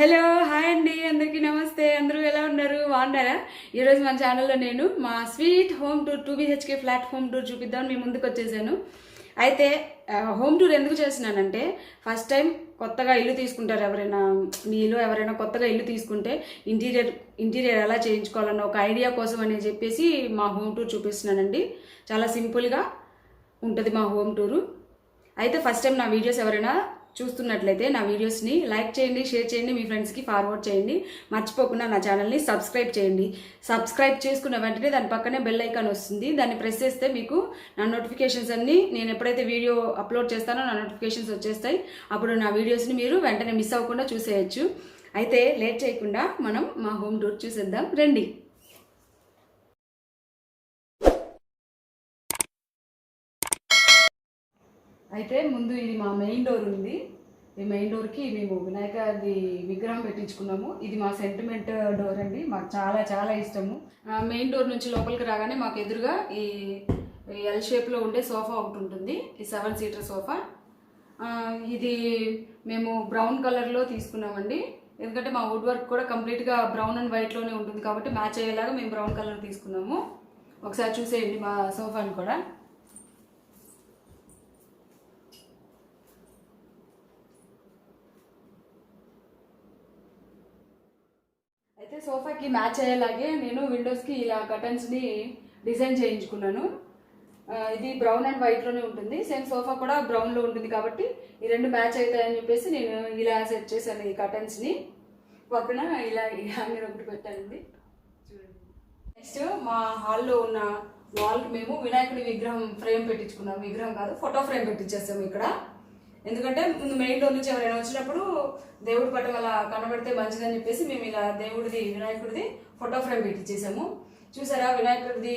Hello hi అండి, అందరికీ నమస్తే. అందరూ ఎలా ఉన్నారు? బాగున్నారా? ఈరోజు మన ఛానల్లో నేను మా sweet home tour 2BHK flat home tour చూపిద్దామని మీ ముందుకు వచ్చేసాను. అయితే హోమ్ టూర్ ఎందుకు చేస్తున్నానంటే, ఫస్ట్ టైం కొత్తగా ఇల్లు తీసుకుంటారు ఎవరైనా, మీలో ఎవరైనా కొత్తగా ఇల్లు తీసుకుంటే ఇంటీరియర్ ఎలా చేయించుకోవాలన్న ఒక ఐడియా కోసం అని చెప్పేసి మా హోమ్ టూర్ చూపిస్తున్నానండి. చాలా సింపుల్గా ఉంటుంది మా హోమ్ టూరు. అయితే ఫస్ట్ టైం నా వీడియోస్ ఎవరైనా చూస్తున్నట్లయితే నా వీడియోస్ని లైక్ చేయండి, షేర్ చేయండి, మీ ఫ్రెండ్స్కి ఫార్వర్డ్ చేయండి. మర్చిపోకుండా నా ఛానల్ని సబ్స్క్రైబ్ చేయండి. సబ్స్క్రైబ్ చేసుకున్న వెంటనే దాని పక్కనే బెల్ ఐకాన్ వస్తుంది. దాన్ని ప్రెస్ చేస్తే మీకు నా నోటిఫికేషన్స్ అన్నీ, నేను ఎప్పుడైతే వీడియో అప్లోడ్ చేస్తానో నా నోటిఫికేషన్స్ వచ్చేస్తాయి. అప్పుడు నా వీడియోస్ని మీరు వెంటనే మిస్ అవ్వకుండా చూసేయచ్చు. అయితే లేట్ చేయకుండా మనం మా హోమ్ టూర్ చూసేద్దాం రండి. అయితే ముందు ఇది మా మెయిన్ డోర్ ఉంది. ఈ మెయిన్ డోర్కి మేము వినాయకది విగ్రహం పెట్టించుకున్నాము. ఇది మా సెంటిమెంట్ డోర్ అండి, మాకు చాలా చాలా ఇష్టము. మెయిన్ డోర్ నుంచి లోపలికి రాగానే మాకు ఎదురుగా ఈ ఎల్ షేప్లో ఉండే సోఫా ఒకటి ఉంటుంది, ఈ 7 సీటర్ సోఫా. ఇది మేము బ్రౌన్ కలర్లో తీసుకున్నామండి, ఎందుకంటే మా వుడ్ వర్క్ కూడా కంప్లీట్గా బ్రౌన్ అండ్ వైట్లోనే ఉంటుంది కాబట్టి మ్యాచ్ అయ్యేలాగా మేము బ్రౌన్ కలర్ తీసుకున్నాము. ఒకసారి చూసేయండి మా సోఫాని కూడా. అయితే సోఫాకి మ్యాచ్ అయ్యేలాగే నేను విండోస్కి ఇలా కర్టన్స్ని డిజైన్ చేయించుకున్నాను. ఇది బ్రౌన్ అండ్ వైట్లోనే ఉంటుంది, సేమ్ సోఫా కూడా బ్రౌన్లో ఉంటుంది కాబట్టి ఈ రెండు మ్యాచ్ అవుతాయని చెప్పేసి నేను ఇలా సెట్ చేశాను. ఈ కర్టన్స్ని పక్కన ఇలా హ్యాంగర్ ఒకటి పెట్టానండి, చూడండి. నెక్స్ట్ మా హాల్లో ఉన్న వాల్కి మేము వినాయకుడి విగ్రహం ఫ్రేమ్ పెట్టించుకున్నాం. విగ్రహం కాదు, ఫోటో ఫ్రేమ్ పెట్టించేస్తాము ఇక్కడ. ఎందుకంటే ముందు మెయిన్ డోర్ నుంచి ఎవరైనా వచ్చినప్పుడు దేవుడి పట్టం అలా కనబడితే మంచిదని చెప్పేసి మేము ఇలా దేవుడిది వినాయకుడిది ఫోటో ఫ్రేమ్ పెట్టించేసాము. చూసారా, వినాయకుడిది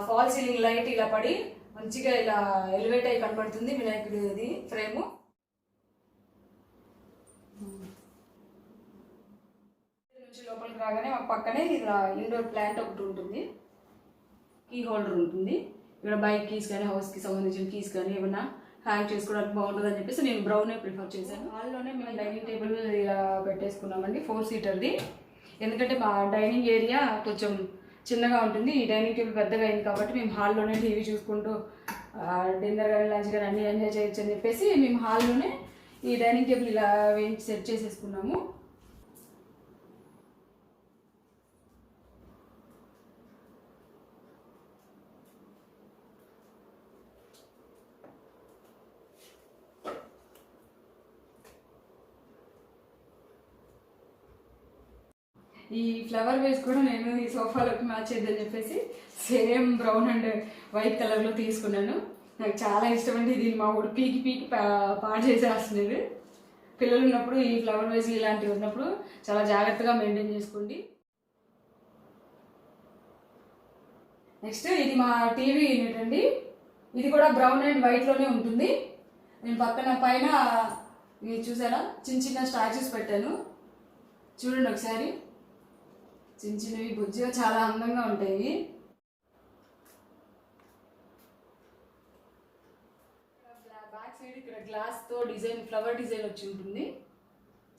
ఫాల్ సీలింగ్ లైట్ ఇలా పడి మంచిగా ఇలా ఎలివేట్ అయ్యి కనబడుతుంది వినాయకుడిది ఫ్రేము. నుంచి లోపలికి రాగానే మా పక్కనే ఇలా ఇండోర్ ప్లాంట్ ఒకటి ఉంటుంది, కీ హోల్డర్ ఉంటుంది. ఇక్కడ బైక్ కీస్ కానీ హౌస్కి సంబంధించిన కీస్ కానీ ఏమన్నా హ్యాంగ్ చేసుకోవడానికి బాగుంటుంది అని చెప్పేసి నేను బ్రౌనే ప్రిఫర్ చేశాను. హాల్లోనే మేము డైనింగ్ టేబుల్ ఇలా పెట్టేసుకున్నామండి, 4 సీటర్ది. ఎందుకంటే మా డైనింగ్ ఏరియా కొంచెం చిన్నగా ఉంటుంది, ఈ డైనింగ్ టేబుల్ పెద్దగా అయింది కాబట్టి మేము హాల్లోనే టీవీ చూసుకుంటూ డిన్నర్ కానీ లంచ్ కానీ అన్నీ ఎంజాయ్ చేయొచ్చు అని చెప్పేసి మేము హాల్లోనే ఈ డైనింగ్ టేబుల్ ఇలా వేయించి సెట్ చేసేసుకున్నాము. ఈ ఫ్లవర్ వేస్ కూడా నేను ఈ సోఫాలోకి మ్యాచ్ చేద్దని చెప్పేసి సేమ్ బ్రౌన్ అండ్ వైట్ కలర్లో తీసుకున్నాను. నాకు చాలా ఇష్టం అండి ఇది. మా ఊడు పీకి పాడు చేసేస్తున్నాడు. పిల్లలు ఉన్నప్పుడు ఈ ఫ్లవర్ వేస్ ఇలాంటివి ఉన్నప్పుడు చాలా జాగ్రత్తగా మెయింటైన్ చేసుకోండి. నెక్స్ట్ ఇది మా టీవీ యూనిట్ అండి, ఇది కూడా బ్రౌన్ అండ్ వైట్లోనే ఉంటుంది. నేను పక్కన పైన ఇది చూసారా, చిన్న చిన్న స్టాచ్యూస్ పెట్టాను, చూడండి ఒకసారి. చిన్న చిన్నవి బుజ్జిగా చాలా అందంగా ఉంటాయి. బ్యాక్ సైడ్ ఇక్కడ గ్లాస్తో డిజైన్, ఫ్లవర్ డిజైన్ వచ్చి ఉంటుంది.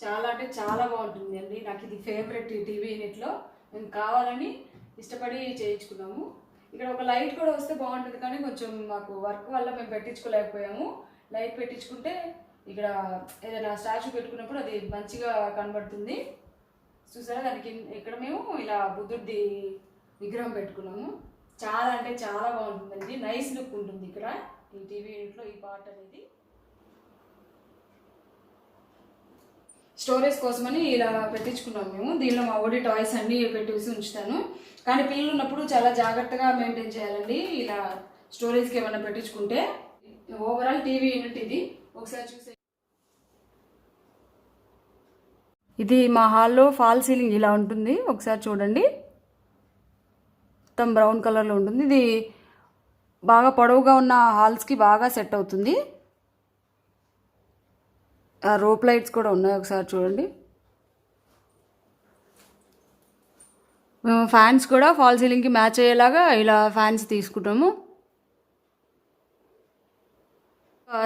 చాలా అంటే చాలా బాగుంటుంది అండి. నాకు ఇది ఫేవరెట్ టీవీ యూనిట్లో, మేము కావాలని ఇష్టపడి చేయించుకున్నాము. ఇక్కడ ఒక లైట్ కూడా వస్తే బాగుంటుంది కానీ కొంచెం మాకు వర్క్ వల్ల మేము పెట్టించుకోలేకపోయాము. లైట్ పెట్టించుకుంటే ఇక్కడ ఏదైనా స్టాచ్యూ పెట్టుకున్నప్పుడు అది మంచిగా కనబడుతుంది. చూసారా, దానికి ఇక్కడ మేము ఇలా బుద్ధుడి విగ్రహం పెట్టుకున్నాము. చాలా అంటే చాలా బాగుంటుందండి, నైస్ లుక్ ఉంటుంది ఇక్కడ ఈ టీవీ యూనిట్లో ఈ పార్ట్ అనేది. స్టోరేజ్ కోసమని ఇలా పెట్టించుకున్నాము మేము. దీనిలో మా ఓడి టాయ్స్ అన్నీ పెట్టేసి ఉంచుతాను, కానీ పిల్లలు ఉన్నప్పుడు చాలా జాగ్రత్తగా మెయింటైన్ చేయాలండి ఇలా స్టోరేజ్కి ఏమైనా పెట్టించుకుంటే. ఓవరాల్ టీవీ యూనిట్ ఇది, ఒకసారి చూసే. ఇది మా హాల్లో ఫాల్ సీలింగ్ ఇలా ఉంటుంది, ఒకసారి చూడండి. మొత్తం బ్రౌన్ కలర్లో ఉంటుంది. ఇది బాగా పొడవుగా ఉన్న హాల్స్కి బాగా సెట్ అవుతుంది. రోప్ లైట్స్ కూడా ఉన్నాయి, ఒకసారి చూడండి. మేము ఫ్యాన్స్ కూడా ఫాల్ సీలింగ్కి మ్యాచ్ అయ్యేలాగా ఇలా ఫ్యాన్స్ తీసుకుంటాము.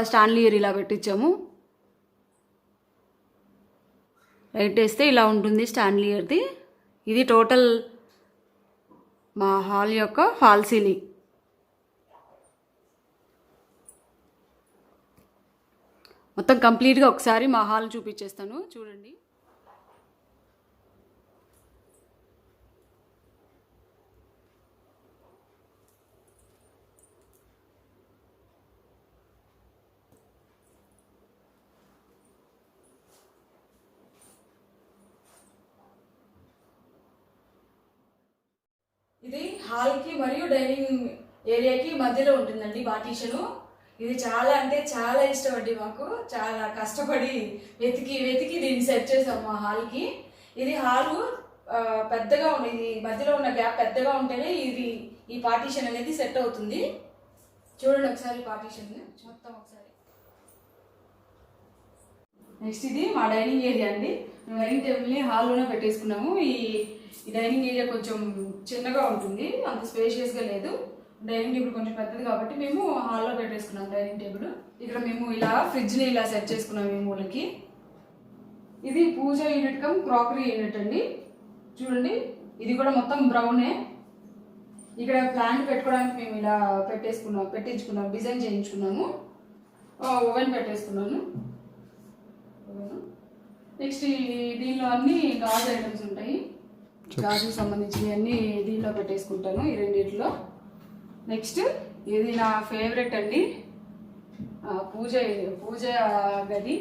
స్టాన్లీ ఇలా పెట్టించాము. లైట్ వేస్తే ఇలా ఉంటుంది స్టాండ్లియర్ది. ఇది టోటల్ మా హాల్ యొక్క ఫాల్ సీలింగ్. మొత్తం కంప్లీట్గా ఒకసారి మా హాల్ చూపించేస్తాను చూడండి. ఇది హాల్కి మరియు డైనింగ్ ఏరియాకి మధ్యలో ఉంటుందండి పార్టీషను. ఇది చాలా అంటే చాలా ఇష్టం అండి మాకు. చాలా కష్టపడి వెతికి వెతికి దీన్ని సెట్ చేసాం మా హాల్కి. ఇది హాలు పెద్దగా ఉంది, ఇది మధ్యలో ఉన్న గ్యాప్ పెద్దగా ఉంటేనే ఇది ఈ పార్టీషన్ అనేది సెట్ అవుతుంది. చూడండి ఒకసారి పార్టీషన్ మొత్తం ఒకసారి. నెక్స్ట్ ఇది మా డైనింగ్ ఏరియా అండి. మేము డైనింగ్ టేబుల్ని హాల్లోనే పెట్టేసుకున్నాము. ఈ డైనింగ్ ఏరియా కొంచెం చిన్నగా ఉంటుంది, అంత స్పేషియస్గా లేదు. డైనింగ్ టేబుల్ కొంచెం పెద్దది కాబట్టి మేము హాల్లో పెట్టేసుకున్నాం డైనింగ్ టేబుల్. ఇక్కడ మేము ఇలా ఫ్రిడ్జ్ని ఇలా సెట్ చేసుకున్నాం ఈ మూలకి. ఇది పూజ యూనిట్ కమ్ క్రాకరీ యూనిట్ అండి. చూడండి ఇది కూడా మొత్తం బ్రౌనే. ఇక్కడ ప్లాంట్ పెట్టుకోవడానికి మేము ఇలా పెట్టించుకున్నాం, డిజైన్ చేయించుకున్నాము. ఓవెన్ పెట్టేసుకున్నాను. నెక్స్ట్ దీనిలో అన్ని గాజు ఐటమ్స్ ఉంటాయి, గాజుకు సంబంధించినవి అన్నీ దీనిలో పెట్టేసుకుంటాను ఈ రెండిట్లో. నెక్స్ట్ ఇది నా ఫేవరెట్ అండి, పూజ గది.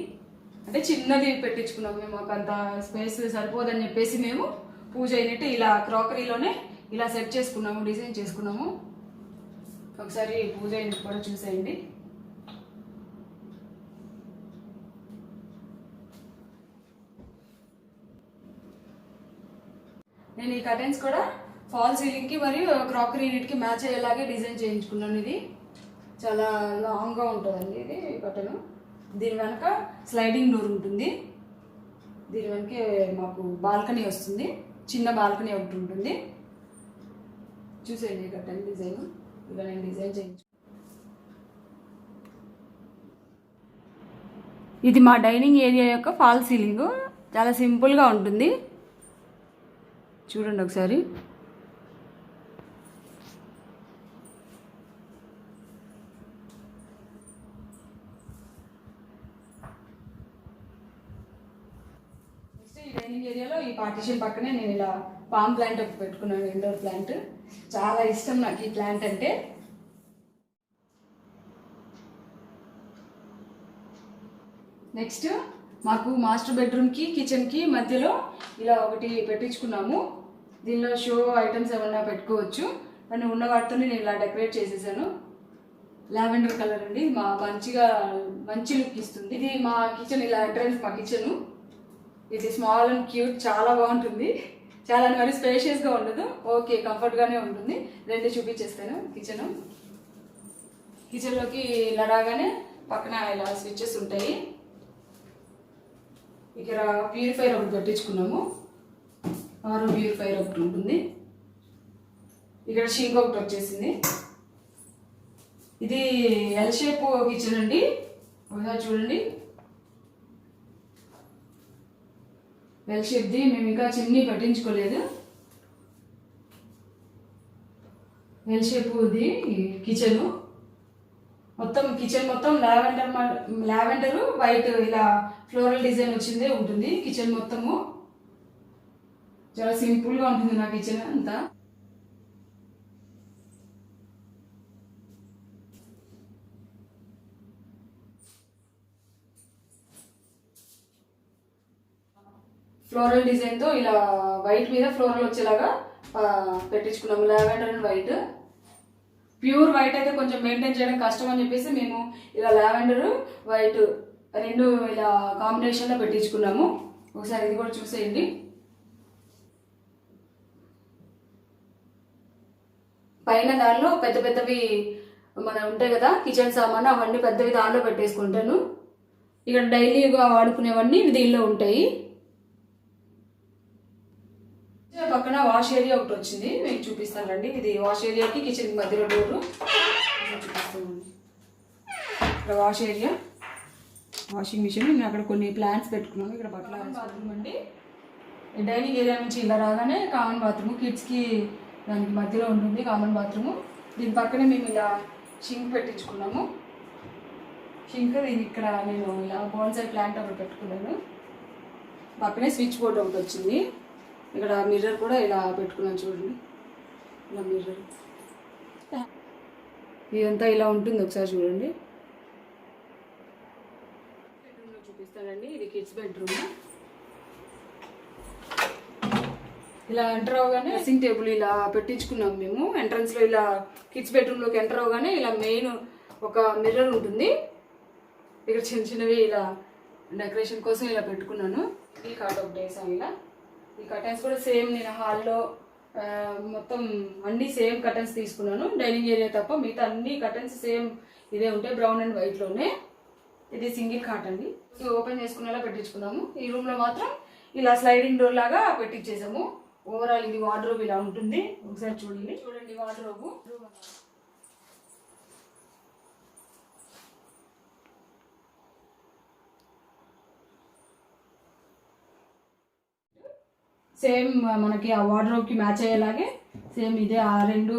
అంటే చిన్నది పెట్టించుకున్నాము మేము, మాకు అంత స్పేస్ సరిపోదని చెప్పేసి మేము పూజ యూనిట్ ఇలా క్రాకరీలోనే ఇలా సెట్ చేసుకున్నాము, డిజైన్ చేసుకున్నాము. ఒకసారి పూజ యూనిట్ కూడా చూసేయండి. నేను ఈ కర్టెన్స్ కూడా ఫాల్ సీలింగ్కి మరియు క్రాకరీ యూనిట్కి మ్యాచ్ అయ్యేలాగే డిజైన్ చేయించుకున్నాను. ఇది చాలా లాంగ్గా ఉంటుందండి ఇది కర్టెన్. దీని వెనక స్లైడింగ్ డోర్ ఉంటుంది. దీని వెనకే మాకు బాల్కనీ వస్తుంది, చిన్న బాల్కనీ ఒకటి ఉంటుంది. చూసేయండి కర్టెన్ డిజైన్ ఇలా నేను డిజైన్ చేయించు. ఇది మా డైనింగ్ ఏరియా యొక్క ఫాల్ సీలింగ్. చాలా సింపుల్గా ఉంటుంది, చూడండి ఒకసారి. ఈ డైనింగ్ ఏరియాలో ఈ పార్టీషన్ పక్కనే నేను ఇలా పామ్ ప్లాంట్ ఒకటి పెట్టుకున్నాను, ఇండోర్ ప్లాంట్. చాలా ఇష్టం నాకు ఈ ప్లాంట్ అంటే. నెక్స్ట్ మాకు మాస్టర్ బెడ్రూమ్కి కిచెన్కి మధ్యలో ఇలా ఒకటి పెట్టించుకున్నాము. దీనిలో షో ఐటమ్స్ ఏమన్నా పెట్టుకోవచ్చు అని ఉన్న వాటితో నేను ఇలా డెకరేట్ చేసేసాను. లావెండర్ కలర్ అండి, మంచి లుక్ ఇస్తుంది. ఇది మా కిచెన్, ఇలా ఎంట్రన్స్ మా కిచెను. ఇది స్మాల్ అండ్ క్యూట్, చాలా బాగుంటుంది. చాలా మరి స్పేషియస్గా ఉండదు, ఓకే కంఫర్ట్గానే ఉంటుంది. రెండు చూపించేస్తాను. కిచెన్లోకి ఇలా రాగానే పక్కన ఇలా స్విచ్చెస్ ఉంటాయి. ఇక్కడ ప్యూరిఫైర్ ఒకటి పెట్టించుకున్నాము, ప్యూరిఫైర్ ఒకటి ఉంటుంది. ఇక్కడ షింక్ ఒకటి వచ్చేసింది. ఇది ఎల్ షేప్ కిచెన్ అండి, ఒకసారి చూడండి. ఎల్ షేప్ది, మేము ఇంకా చిమ్నీ పెట్టించుకోలేదు. ఎల్ షేప్ది కిచెను. కిచెన్ మొత్తం లావెండర్ వైట్ ఇలా ఫ్లోరల్ డిజైన్ వచ్చిందే ఉంటుంది కిచెన్ మొత్తము. చాలా సింపుల్గా ఉంటుంది నా కిచెన్ అంతా. ఫ్లోరల్ డిజైన్తో ఇలా వైట్ మీద ఫ్లోరల్ వచ్చేలాగా పెట్టించుకున్నాము, lavender and white. Pure white అయితే కొంచెం మెయింటైన్ చేయడం కష్టం అని చెప్పేసి మేము ఇలా లావెండర్ వైట్ రెండు ఇలా కాంబినేషన్లో పెట్టించుకున్నాము. ఒకసారి ఇది కూడా చూసేయండి. పైన దానిలో పెద్దవి ఉంటాయి కదా కిచెన్ సామాన్, అవన్నీ పెద్దవి దానిలో పెట్టేసుకుంటాను. ఇక్కడ డైలీగా వాడుకునేవన్నీ దీనిలో ఉంటాయి. పక్కన వాష్ ఏరియా ఒకటి వచ్చింది, మీకు చూపిస్తాను రండి. ఇది వాష్ ఏరియాకి కిచెన్ మధ్యలో డోరు చూపిస్తామండి. ఇక్కడ వాష్ ఏరియా. Washing machine. నేను అక్కడ కొన్ని ప్లాంట్స్ పెట్టుకున్నాను. ఇక్కడ బట్టల బాత్రూమ్ అండి. డైనింగ్ ఏరియా నుంచి ఇలా రాగానే కామన్ బాత్రూమ్, కిడ్స్కి దానికి మధ్యలో ఉంటుంది కామన్ బాత్రూము. దీని పక్కనే మేము ఇలా షింక్ పెట్టించుకున్నాము. షింక్ దీని ఇక్కడ నేను ఇలా బోన్సాయి ప్లాంట్ ఒకటి పెట్టుకున్నాను. పక్కనే స్విచ్ బోర్డ్ ఒకటి వచ్చింది. ఇక్కడ మిర్రర్ కూడా ఇలా పెట్టుకున్నాను చూడండి. ఇలా మిర్రర్ ఇదంతా ఇలా ఉంటుంది. ఒకసారి చూడండి. బెడ్రూమ్లో చూపిస్తానండి. ఇది కిడ్స్ బెడ్రూమ్. ఇలా ఎంటర్ అవగానే డ్రెస్సింగ్ టేబుల్ ఇలా పెట్టించుకున్నాం మేము. ఎంట్రన్స్లో ఇలా కిడ్స్ బెడ్రూమ్లోకి ఎంటర్ అవగానే ఇలా మెయిన్ ఒక మిర్రర్ ఉంటుంది. ఇక్కడ చిన్న చిన్నవి ఇలా డెకరేషన్ కోసం ఇలా పెట్టుకున్నాను. ఈ కార్డ్ ఒకటి వేసాను. ఇలా ఈ కర్టెన్స్ కూడా సేమ్ నేను హాల్లో మొత్తం అన్ని సేమ్ కర్టెన్స్ తీసుకున్నాను. డైనింగ్ ఏరియా తప్ప మిగతా అన్ని కర్టెన్స్ సేమ్ ఇదే ఉంటాయి, బ్రౌన్ అండ్ వైట్లోనే. ఇది సింగిల్ కాట్ అండి. ఓపెన్ చేసుకునేలా పెట్టించుకున్నాము. ఈ రూమ్లో మాత్రం ఇలా స్లైడింగ్ డోర్ లాగా పెట్టించేసాము. ఓవరాల్ ఇది వార్డ్రోబ్ ఇలా ఉంటుంది. ఒకసారి చూడండి వార్డ్రోబ్. సేమ్ మనకి ఆ వార్డ్రోబ్కి మ్యాచ్ అయ్యేలాగే సేమ్ ఇదే ఆ రెండు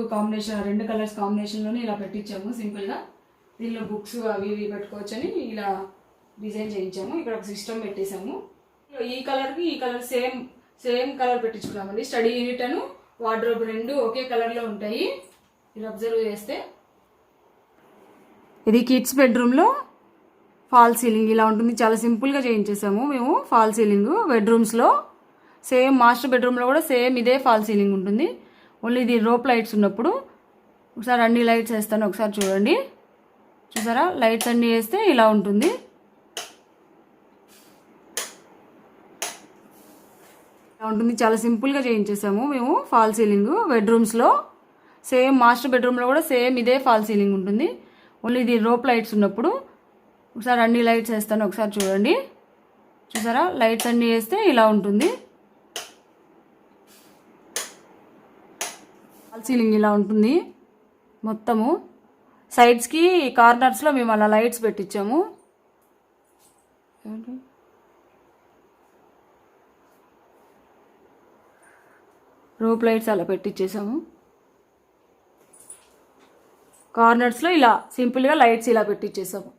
కలర్స్ కాంబినేషన్లోనే ఇలా పెట్టించాము సింపుల్గా. దీనిలో బుక్స్ అవి ఇవి పెట్టుకోవచ్చని ఇలా డిజైన్ చేయించాము. ఇక్కడ ఒక సిస్టమ్ పెట్టేసాము. ఈ కలర్కి ఈ కలర్ సేమ్ కలర్ పెట్టించుకున్నామండి. స్టడీ యూనిట్ అను వార్డ్రోబ్ రెండు ఒకే కలర్లో ఉంటాయి. ఇది అబ్జర్వ్ చేస్తే ఇది కిడ్స్ బెడ్రూమ్లో ఫాల్ సీలింగ్ ఇలా ఉంటుంది. చాలా సింపుల్గా చేయించేసాము మేము. ఫాల్ సీలింగ్ బెడ్రూమ్స్లో సేమ్ మాస్టర్ బెడ్రూమ్లో కూడా సేమ్ ఇదే ఫాల్ సీలింగ్ ఉంటుంది. ఓన్లీ ఇది రోప్ లైట్స్ ఉన్నప్పుడు ఒకసారి అన్ని లైట్స్ వేస్తాను. ఒకసారి చూడండి. చూసారా, లైట్స్ అన్నీ వేస్తే ఇలా ఉంటుంది. ఇలా ఉంటుంది. చాలా సింపుల్గా చేయించేసాము మేము ఫాల్ సీలింగ్ బెడ్రూమ్స్లో. సేమ్ మాస్టర్ బెడ్రూమ్లో కూడా సేమ్ ఇదే ఫాల్ సీలింగ్ ఉంటుంది. ఓన్లీ ఇది రోప్ లైట్స్ ఉన్నప్పుడు ఒకసారి అన్ని లైట్స్ వేస్తాను. ఒకసారి చూడండి. చూసారా, లైట్స్ అన్నీ వేస్తే ఇలా ఉంటుంది. ఫాల్ సీలింగ్ ఇలా ఉంటుంది మొత్తము. సైడ్స్కి కార్నర్స్లో మేము అలా లైట్స్ పెట్టించాము. రోప్ లైట్స్ అలా పెట్టించేసాము. కార్నర్స్లో ఇలా సింపుల్గా లైట్స్ ఇలా పెట్టించేసాము.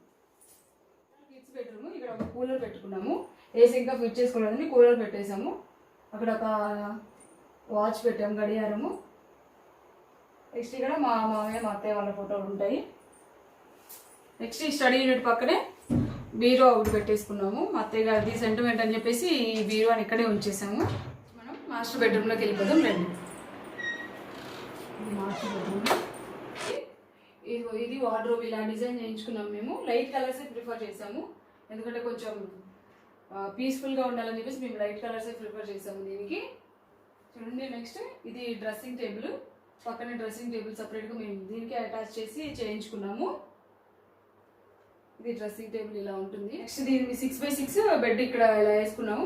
Kids bedroom. ఇక్కడ ఒక కూలర్ పెట్టుకున్నాము. ఏసీ ఇంకా ఫిట్ చేసుకోలేదని కూలర్ పెట్టేసాము. అక్కడ ఒక వాచ్ పెట్టాము, గడియారము. నెక్స్ట్ ఇక్కడ మా మామయ్య మా అత్తయ్య వాళ్ళ ఫోటోలు ఉంటాయి. నెక్స్ట్ ఈ స్టడీ యూనిట్ పక్కనే బీరో ఒకటి పెట్టేసుకున్నాము. మా అత్తయ్య గారిది సెంటిమెంట్ అని చెప్పేసి ఈ బీరోని ఇక్కడే ఉంచేసాము. మనం మాస్టర్ బెడ్రూమ్లోకి వెళ్ళిపోదాం రండి. ఇది మాస్టర్ బెడ్రూమ్. ఇది వార్డ్రోబ్ ఇలా డిజైన్ చేయించుకున్నాము మేము. లైట్ కలర్సే ప్రిఫర్ చేసాము, ఎందుకంటే కొంచెం పీస్ఫుల్గా ఉండాలని చెప్పేసి మేము లైట్ కలర్సే ప్రిఫర్ చేసాము దీనికి. చూడండి. నెక్స్ట్ ఇది డ్రెస్సింగ్ టేబుల్. పక్కనే డ్రెస్సింగ్ టేబుల్ సపరేట్గా మేము దీనికి అటాచ్ చేసి చేయించుకున్నాము. ఇది డ్రెస్సింగ్ టేబుల్ ఇలా ఉంటుంది. నెక్స్ట్ దీనికి 6x6 బెడ్ ఇక్కడ ఇలా వేసుకున్నాము.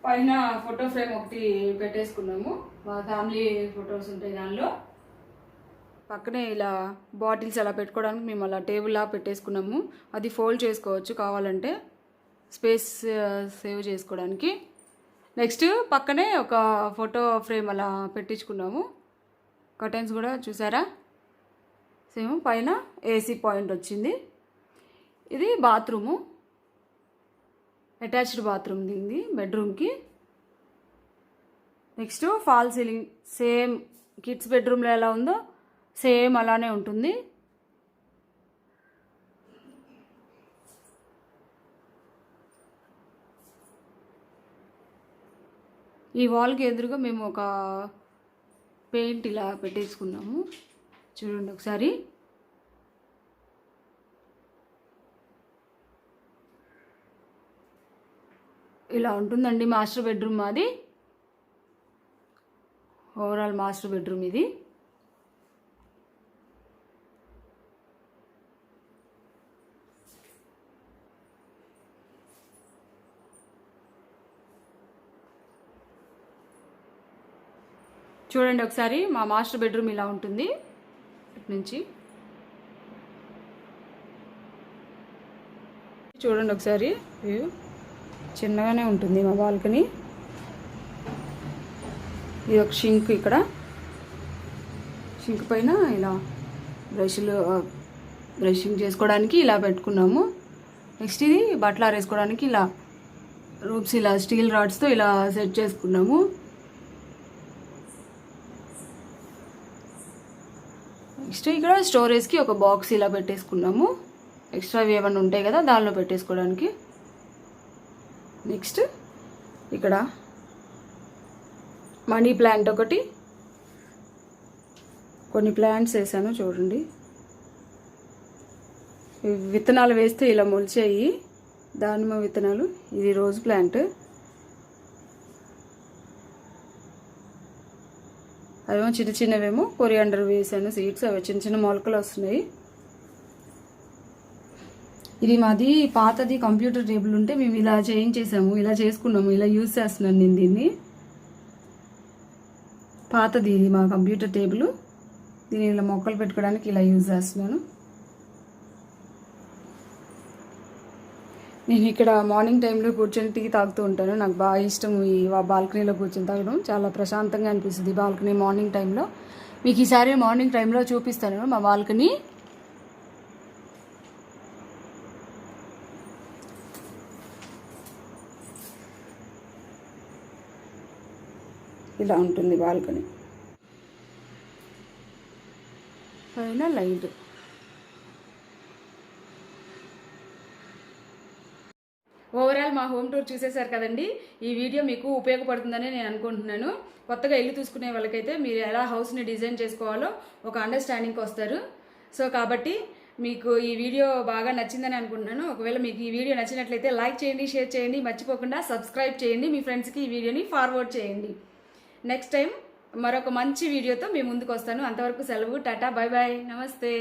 పైన ఫోటో ఫ్రేమ్ ఒకటి పెట్టేసుకున్నాము. మా ఫ్యామిలీ ఫొటోస్ ఉంటాయి దానిలో. పక్కనే ఇలా బాటిల్స్ అలా పెట్టుకోవడానికి మేము అలా టేబుల్లా పెట్టేసుకున్నాము. అది ఫోల్డ్ చేసుకోవచ్చు కావాలంటే, స్పేస్ సేవ్ చేసుకోవడానికి. నెక్స్ట్ పక్కనే ఒక ఫోటో ఫ్రేమ్ అలా పెట్టించుకున్నాము. కర్టెన్స్ కూడా చూసారా, సేమ్ పైన ఏసీ పాయింట్ వచ్చింది. ఇది బాత్రూము, అటాచ్డ్ బాత్రూమ్ దీనిది బెడ్రూమ్కి. Next fall ceiling same kids బెడ్రూమ్లో ఎలా ఉందో సేమ్ అలానే ఉంటుంది. ఈ వాల్కి ఎదురుగా మేము ఒక పెయింట్ ఇలా పెట్టేసుకున్నాము. చూడండి ఒకసారి. ఇలా ఉంటుందండి మాస్టర్ బెడ్రూమ్ మాది. ఓవరాల్ మాస్టర్ బెడ్రూమ్ ఇది. చూడండి ఒకసారి. మా మాస్టర్ బెడ్రూమ్ ఇలా ఉంటుంది ఇటు నుంచి. చూడండి ఒకసారి వ్యూ. చిన్నగానే ఉంటుంది మా బాల్కనీ. ఇది ఒక షింక్, ఇక్కడ షింక్ పైన ఇలా బ్రషింగ్ చేసుకోవడానికి ఇలా పెట్టుకున్నాము. నెక్స్ట్ ఇది బట్టలు ఆరేసుకోవడానికి ఇలా రూప్స్ ఇలా స్టీల్ రాడ్స్తో ఇలా సెట్ చేసుకున్నాము. నెక్స్ట్ ఇక్కడ స్టోరేజ్కి ఒక బాక్స్ ఇలా పెట్టేసుకున్నాము. ఎక్స్ట్రావి ఏమైనా ఉంటాయి కదా దానిలో పెట్టేసుకోవడానికి. నెక్స్ట్ ఇక్కడ మనీ ప్లాంట్ ఒకటి, కొన్ని ప్లాంట్స్ వేసాను చూడండి. విత్తనాలు వేస్తే ఇలా మొలిచాయి, దానిమ్మ విత్తనాలు. ఇది రోజ్ ప్లాంట్, అవేమో చిన్న చిన్నవేమో కొరియాండర్ వేసాను సీడ్స్, అవి చిన్న చిన్న మొలకలు వస్తున్నాయి. ఇది మాది పాతది కంప్యూటర్ టేబుల్ ఉంటే మేము ఇలా చేయించేసాము, ఇలా చేసుకున్నాము, ఇలా యూజ్ చేస్తున్నాను నేను దీన్ని. పాతది ఇది మా కంప్యూటర్ టేబుల్, దీన్ని ఇలా మొక్కలు పెట్టుకోవడానికి ఇలా యూజ్ చేస్తున్నాను. నేను ఇక్కడ మార్నింగ్ టైంలో కూర్చొని టీ తాగుతూ ఉంటాను. నాకు బాగా ఇష్టం ఈ బాల్కనీలో కూర్చొని తాగడం, చాలా ప్రశాంతంగా అనిపిస్తుంది బాల్కనీ మార్నింగ్ టైంలో. మీకు ఈసారి మార్నింగ్ టైంలో చూపిస్తాను మా బాల్కనీ. ఇలా ఉంటుంది బాల్కనీ. పైన లైట్. ఓవరాల్ మా హోమ్ టూర్ చూసేశారు కదండి. ఈ వీడియో మీకు ఉపయోగపడుతుందని నేను అనుకుంటున్నాను. కొత్తగా ఇల్లు చూసుకునే వాళ్ళకైతే మీరు ఎలా హౌస్ని డిజైన్ చేసుకోవాలో ఒక అండర్స్టాండింగ్కి వస్తారు. సో కాబట్టి మీకు ఈ వీడియో బాగా నచ్చిందని అనుకుంటున్నాను. ఒకవేళ మీకు ఈ వీడియో నచ్చినట్లయితే లైక్ చేయండి, షేర్ చేయండి, మర్చిపోకుండా సబ్స్క్రైబ్ చేయండి, మీ ఫ్రెండ్స్కి ఈ వీడియోని ఫార్వర్డ్ చేయండి. నెక్స్ట్ టైం మరొక మంచి వీడియోతో మీ ముందుకు వస్తాను. అంతవరకు సెలవు. టాటా, బై బాయ్, నమస్తే.